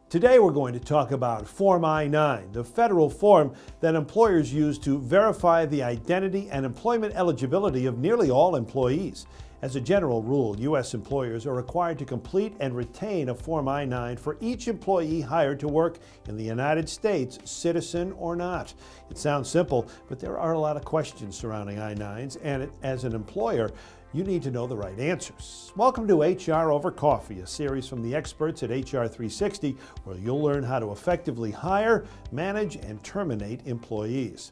Today we're going to talk about Form I-9, the federal form that employers use to verify the identity and employment eligibility of nearly all employees. As a general rule, U.S. employers are required to complete and retain a Form I-9 for each employee hired to work in the United States, citizen or not. It sounds simple, but there are a lot of questions surrounding I-9s, and as an employer, you need to know the right answers. Welcome to HR Over Coffee, a series from the experts at HR 360, where you'll learn how to effectively hire, manage, and terminate employees.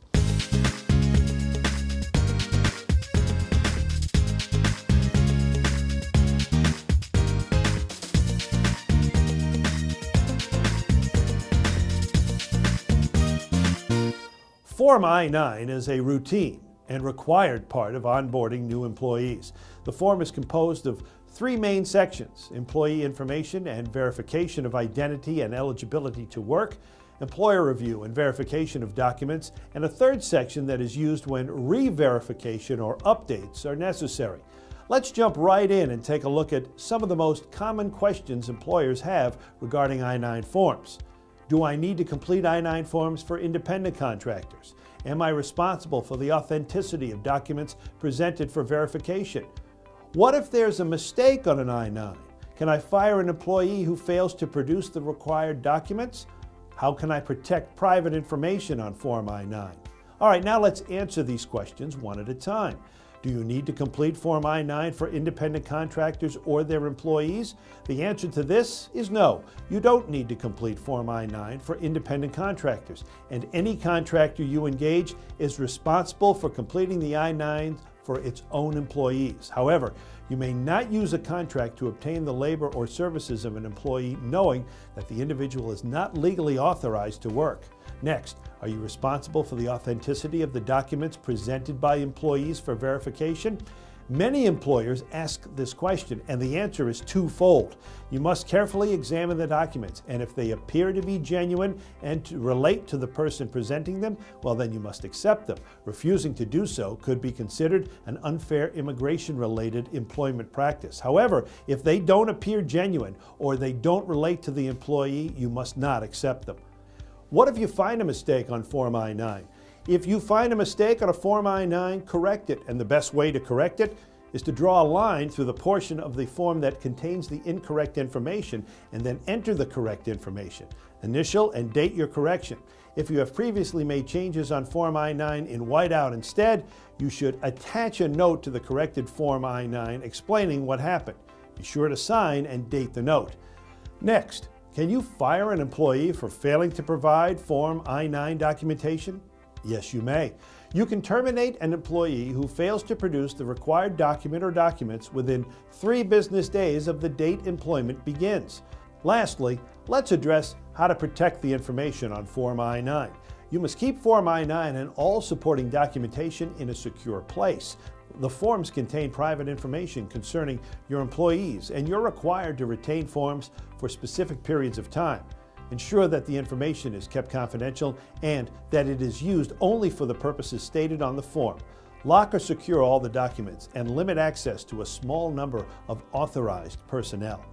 Form I-9 is a routine and required part of onboarding new employees. The form is composed of three main sections: employee information and verification of identity and eligibility to work, employer review and verification of documents, and a third section that is used when re-verification or updates are necessary. Let's jump right in and take a look at some of the most common questions employers have regarding I-9 forms. Do I need to complete I-9 forms for independent contractors? Am I responsible for the authenticity of documents presented for verification? What if there's a mistake on an I-9? Can I fire an employee who fails to produce the required documents? How can I protect private information on Form I-9? All right, now let's answer these questions one at a time. Do you need to complete Form I-9 for independent contractors or their employees? The answer to this is no. You don't need to complete Form I-9 for independent contractors, and any contractor you engage is responsible for completing the I-9 for its own employees. However, you may not use a contract to obtain the labor or services of an employee knowing that the individual is not legally authorized to work. Next, are you responsible for the authenticity of the documents presented by employees for verification? Many employers ask this question, and the answer is twofold. You must carefully examine the documents, and if they appear to be genuine and to relate to the person presenting them, well, then you must accept them. Refusing to do so could be considered an unfair immigration-related employment practice. However, if they don't appear genuine or they don't relate to the employee, you must not accept them. What if you find a mistake on Form I-9? If you find a mistake on a Form I-9, correct it, and the best way to correct it is to draw a line through the portion of the form that contains the incorrect information and then enter the correct information. Initial and date your correction. If you have previously made changes on Form I-9 in whiteout instead, you should attach a note to the corrected Form I-9 explaining what happened. Be sure to sign and date the note. Next, can you fire an employee for failing to provide Form I-9 documentation? Yes, you may. You can terminate an employee who fails to produce the required document or documents within 3 business days of the date employment begins. Lastly, let's address how to protect the information on Form I-9. You must keep Form I-9 and all supporting documentation in a secure place. The forms contain private information concerning your employees, and you're required to retain forms for specific periods of time. Ensure that the information is kept confidential and that it is used only for the purposes stated on the form. Lock or secure all the documents and limit access to a small number of authorized personnel.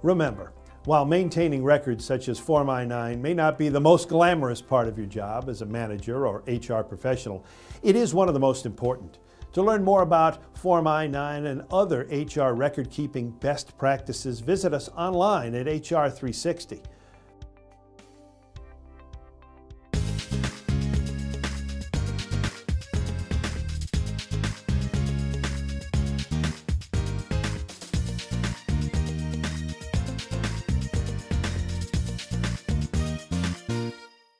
Remember, while maintaining records such as Form I-9 may not be the most glamorous part of your job as a manager or HR professional, it is one of the most important. To learn more about Form I-9 and other HR record-keeping best practices, visit us online at HR 360.